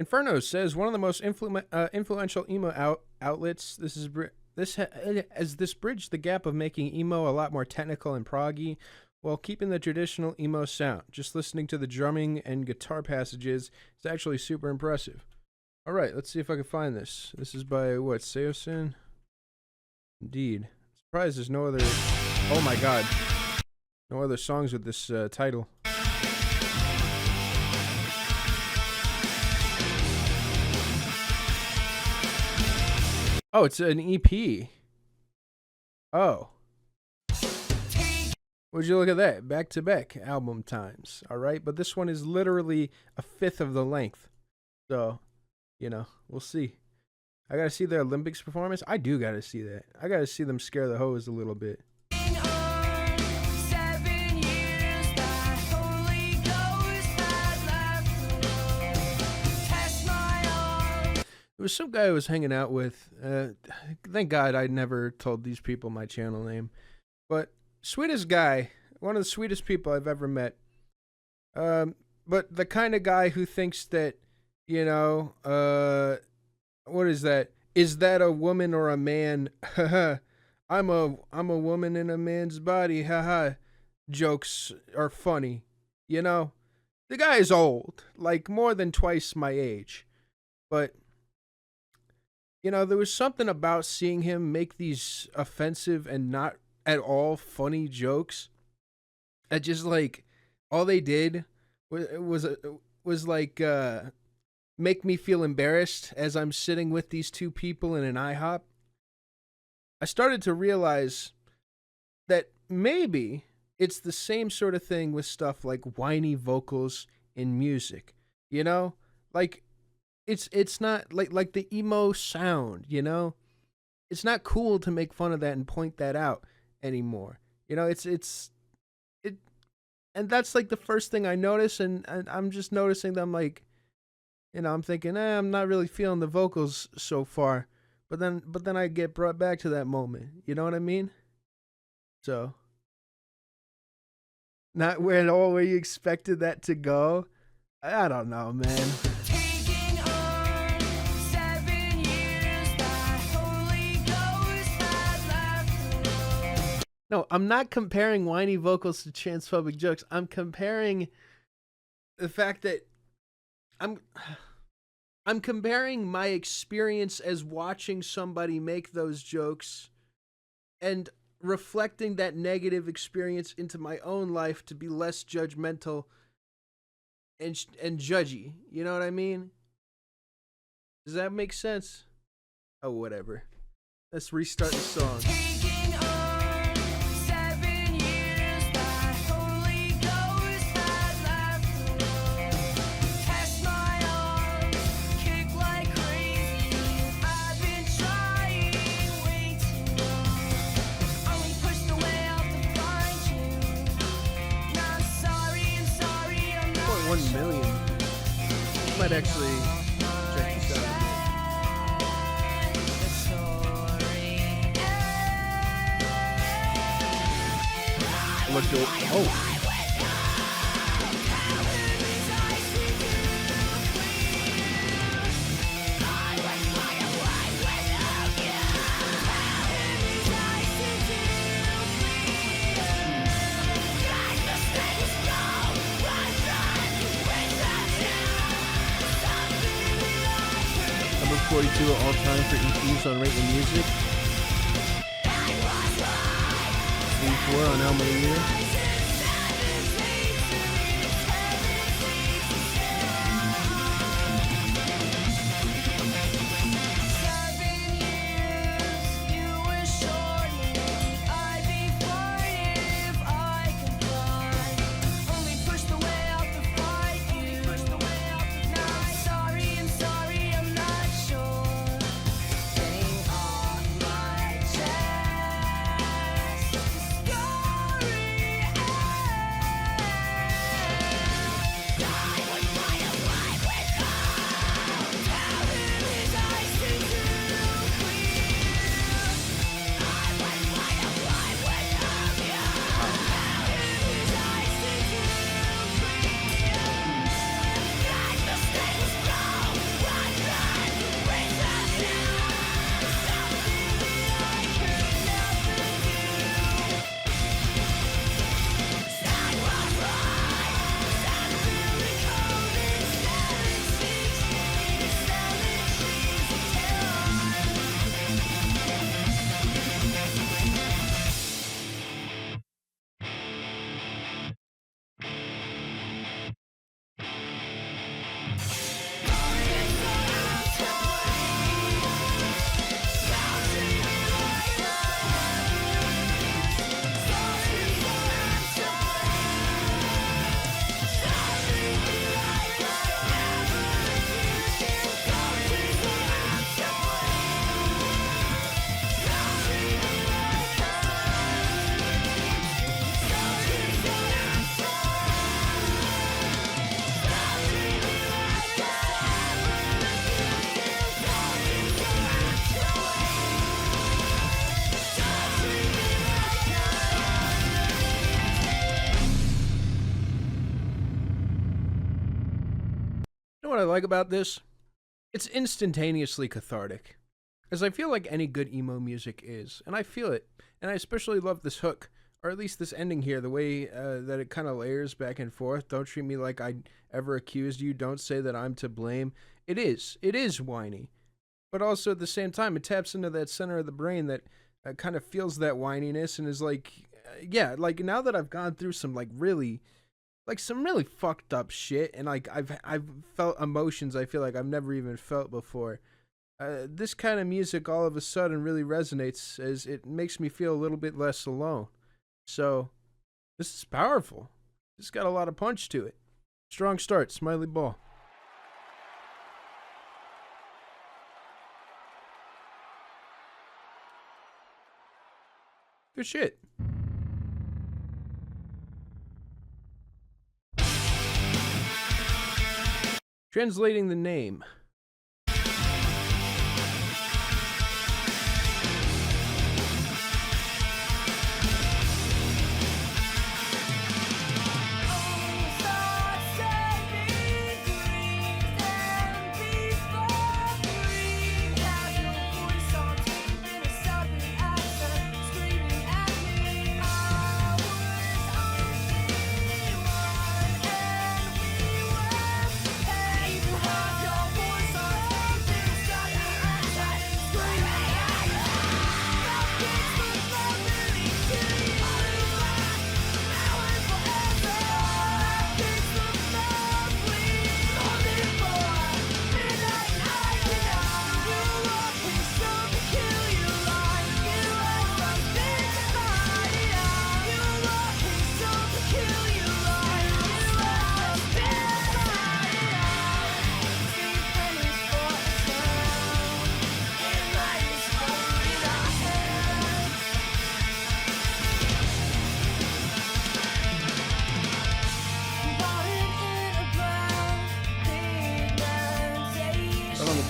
Inferno says one of the most influential emo outlets. As this bridged the gap of making emo a lot more technical and proggy, while keeping the traditional emo sound. Just listening to the drumming and guitar passages is actually super impressive. All right, let's see if I can find this. This is by what, Saosin? Indeed. Surprised there's no other. Oh my God, no other songs with this title. Oh, it's an EP. Oh. Would you look at that? Back to back album times. All right. But this one is literally a fifth of the length. So, we'll see. I got to see their Olympics performance. I do got to see that. I got to see them scare the hose a little bit. There was some guy I was hanging out with. Thank God I never told these people my channel name. But sweetest guy, one of the sweetest people I've ever met. But the kind of guy who thinks that, what is that? Is that a woman or a man? I'm a woman in a man's body. Haha. Jokes are funny. The guy is old, like more than twice my age. But there was something about seeing him make these offensive and not at all funny jokes. That just like all they did was like make me feel embarrassed as I'm sitting with these two people in an IHOP. I started to realize that maybe it's the same sort of thing with stuff like whiny vocals in music. Like it's not like the emo sound, It's not cool to make fun of that and point that out anymore. And that's like the first thing I notice, and I'm just noticing that I'm like, I'm thinking, I'm not really feeling the vocals so far. But then I get brought back to that moment. You know what I mean? So not where you expected that to go. I don't know, man. No, I'm not comparing whiny vocals to transphobic jokes. I'm comparing the fact that I'm comparing my experience as watching somebody make those jokes and reflecting that negative experience into my own life to be less judgmental and judgy. You know what I mean? Does that make sense? Oh, whatever. Let's restart the song. Might actually check this out. Look good. Oh. Number 42 of all time for EPs on Rate the Music. 84 on Album of the Year. what I like about this? It's instantaneously cathartic, as I feel like any good emo music is, and I feel it. And I especially love this hook, or at least this ending here, the way that it kind of layers back and forth. Don't treat me like I ever accused you. Don't say that I'm to blame. It is whiny, but also at the same time, it taps into that center of the brain that kind of feels that whininess and is like, yeah, like now that I've gone through some some really fucked up shit, and like I've felt emotions I feel like I've never even felt before. This kind of music all of a sudden really resonates, as it makes me feel a little bit less alone. So this is powerful. It's got a lot of punch to it. Strong start, Smiley Ball. Good shit. Translating the name.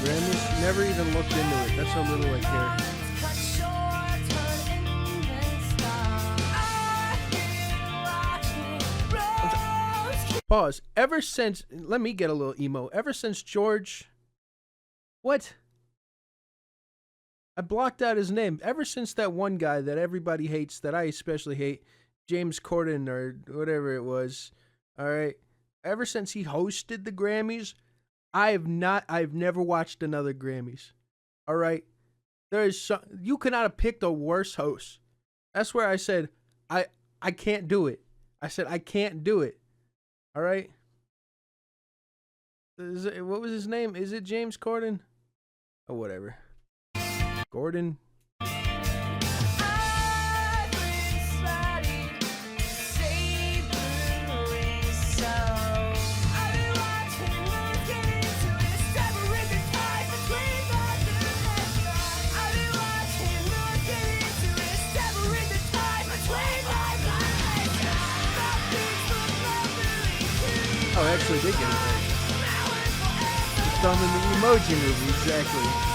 Grammys, never even looked into it. That's how little I care. Pause. Ever since, let me get a little emo. Ever since George, what? I blocked out his name. Ever since that one guy that everybody hates, that I especially hate, James Corden or whatever it was. All right. Ever since he hosted the Grammys, I've never watched another Grammys. All right. You could not have picked a worse host. That's where I said, I can't do it. I said, I can't do it. All right. What was his name? Is it James Corden? Oh, whatever. Gordon. Oh, I actually did get it right. It's done in the Emoji Movie, exactly.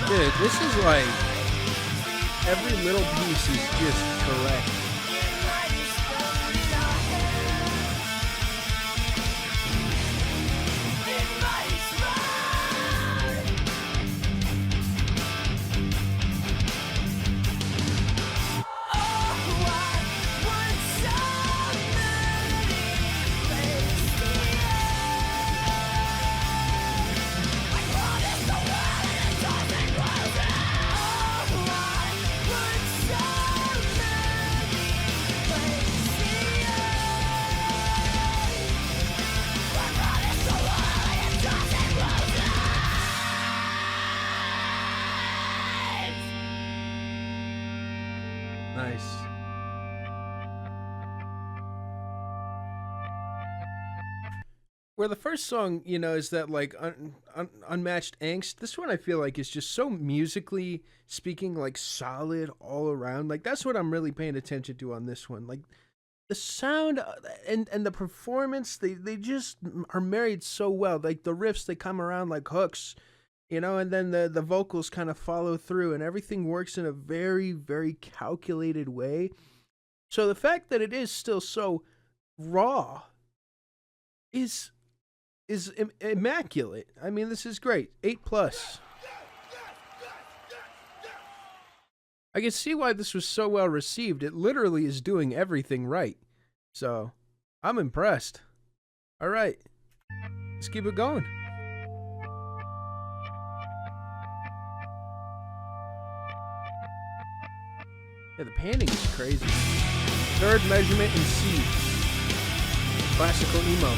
Dude, this is like, every little piece is just correct. Nice. Where the first song, is that like unmatched angst. This one I feel like is just so musically speaking, like solid all around. Like that's what I'm really paying attention to on this one. Like the sound and the performance, they just are married so well. Like the riffs, they come around like hooks, and then the vocals kind of follow through, and everything works in a very very calculated way. So the fact that it is still so raw is immaculate. I mean, this is great. 8 plus. I can see why this was so well received. It literally is doing everything right. So, I'm impressed. All right, let's keep it going. Yeah, the panning is crazy. Third measurement in C. Classical emo.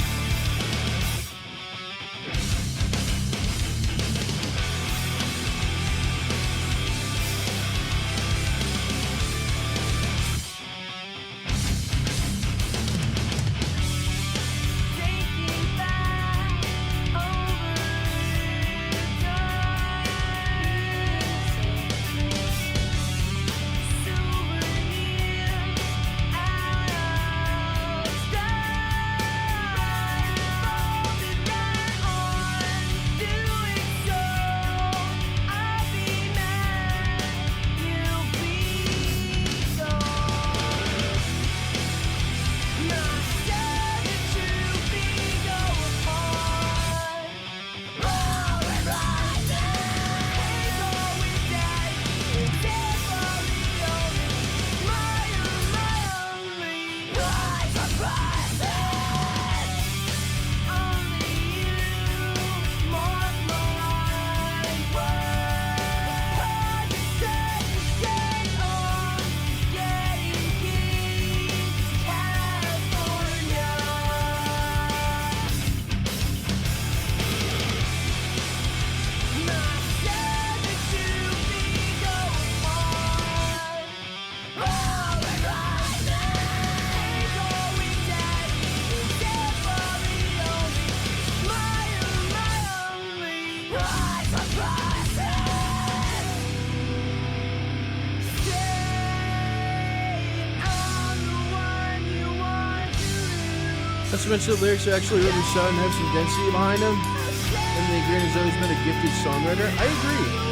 Not to mention the lyrics are actually really solid and have some density behind them. And the Green has always been a gifted songwriter. I agree.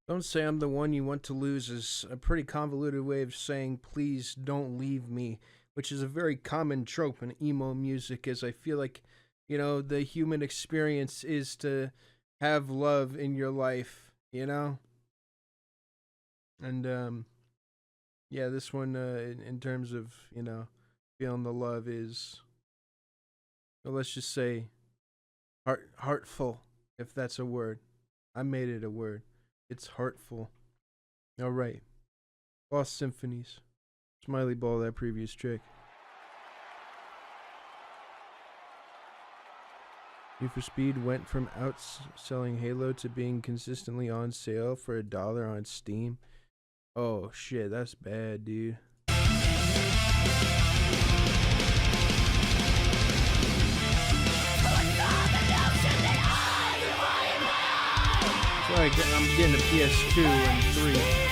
Don't say I'm the one you want to lose is a pretty convoluted way of saying please don't leave me, which is a very common trope in emo music, as I feel like, the human experience is to have love in your life, And, yeah, this one, in terms of, feeling the love is, well, let's just say, heartful, if that's a word. I made it a word. It's heartful. All right. Lost Symphonies. Smiley Ball, that previous trick. Need for Speed went from outselling Halo to being consistently on sale for $1 on Steam. Oh shit, that's bad, dude. So I'm getting a PS2 and 3.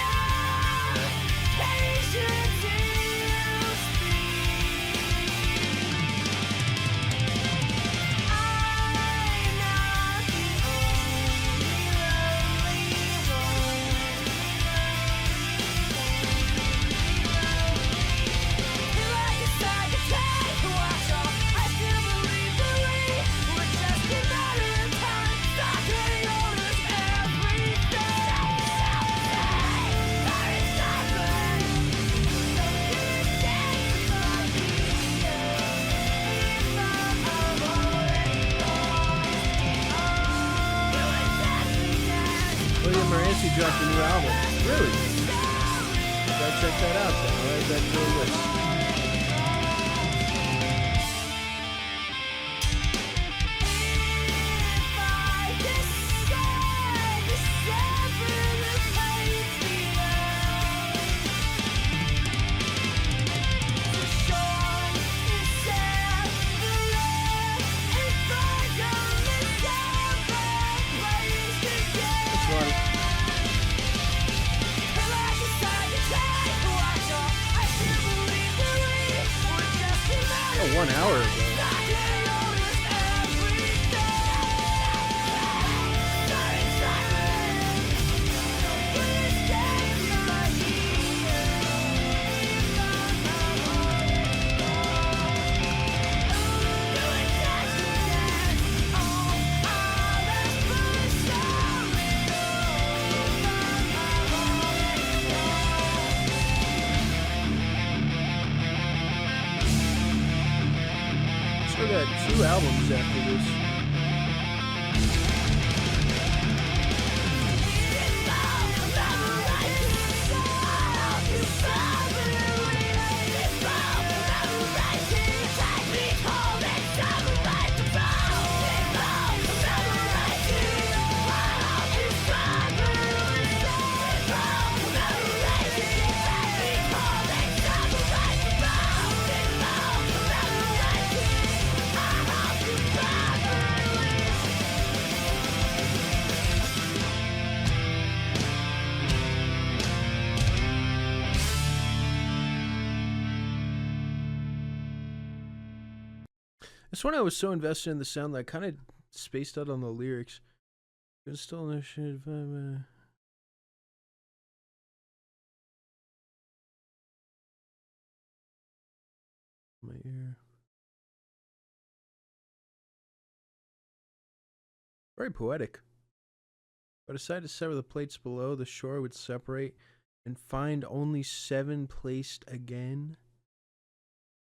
William Moranci dropped a new album. Really? Gotta check that out then. I'll add that to the list. Oh, 1 hour ago. Still got 2 albums after this. This one I was so invested in the sound that I kind of spaced out on the lyrics. It's still no shit. My ear. Very poetic. If I decided to sever the plates below, the shore would separate and find only 7 placed again.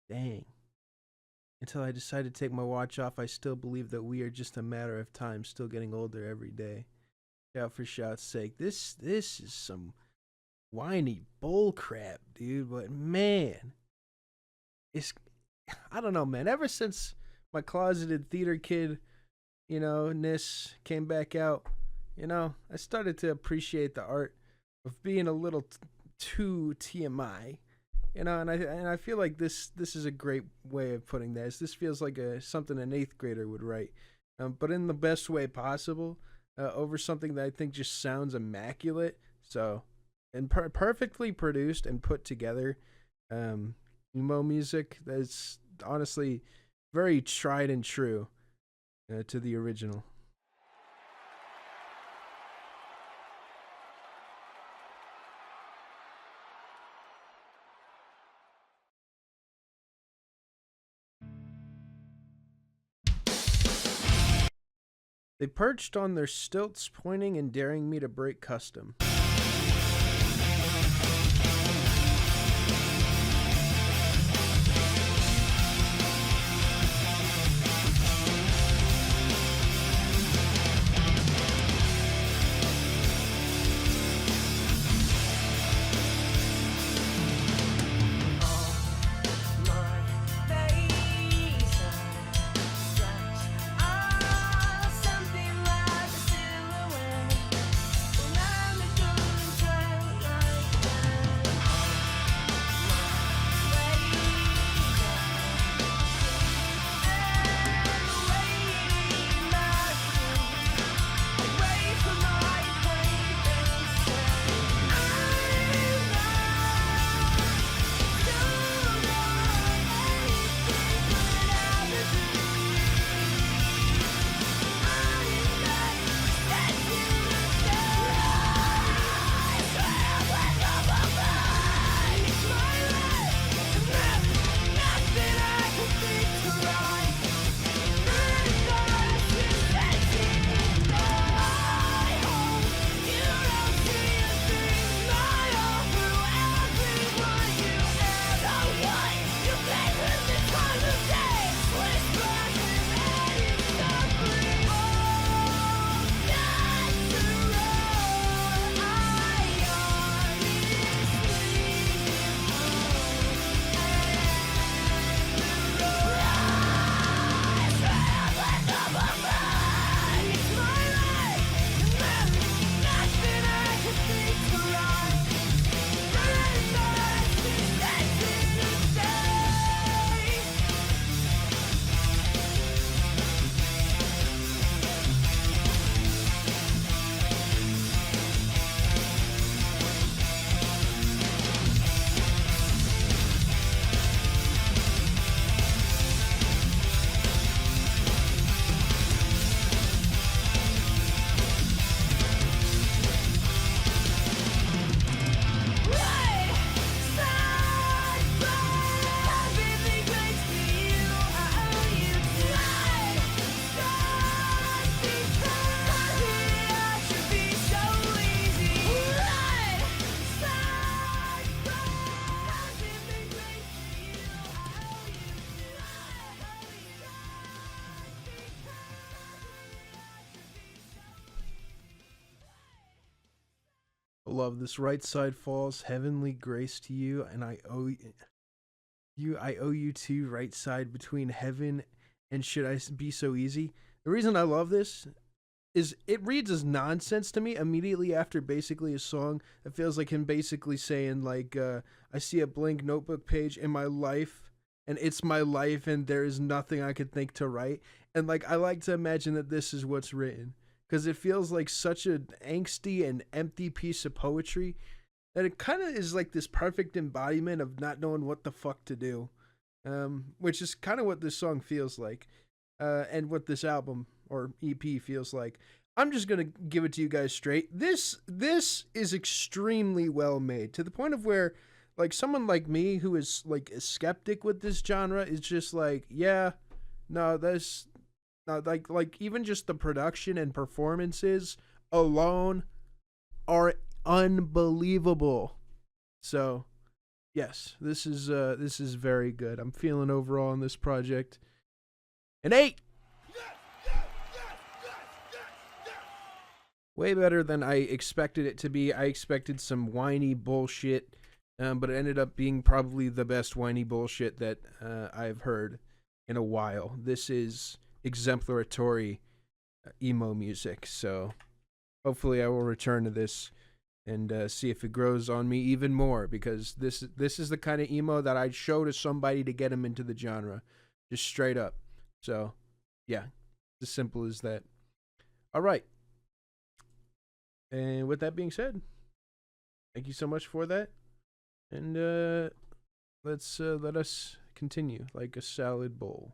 Dang. Until I decided to take my watch off, I still believe that we are just a matter of time, still getting older every day. Shout for shout's sake. This is some whiny bull crap, dude. But man, I don't know, man. Ever since my closeted theater kid, ness came back out, I started to appreciate the art of being a little too TMI. And I feel like this is a great way of putting this. This feels like something an 8th grader would write, but in the best way possible, over something that I think just sounds immaculate. So, and perfectly produced and put together, emo music that's honestly very tried and true to the original. They perched on their stilts, pointing and daring me to break custom. I love this. Right side falls, heavenly grace to you, and I owe you too. Right side between heaven and should I be so easy? The reason I love this is it reads as nonsense to me immediately after basically a song that feels like him basically saying like I see a blank notebook page in my life and it's my life and there is nothing I could think to write, and like I like to imagine that this is what's written because it feels like such an angsty and empty piece of poetry that it kind of is like this perfect embodiment of not knowing what the fuck to do, which is kind of what this song feels like, and what this album or EP feels like. I'm just gonna give it to you guys straight. This is extremely well made to the point of where, like, someone like me who is like a skeptic with this genre is just like, yeah, no, this, no, like even just the production and performances alone are unbelievable. So yes, this is very good. I'm feeling overall on this project an 8. Way better than I expected it to be. I expected some whiny bullshit, but it ended up being probably the best whiny bullshit that I've heard in a while. This is exemplary emo music, so hopefully I will return to this and see if it grows on me even more, because this is the kind of emo that I'd show to somebody to get him into the genre, just straight up. So, yeah, as simple as that. All right. And with that being said, thank you so much for that. And let us continue like a salad bowl.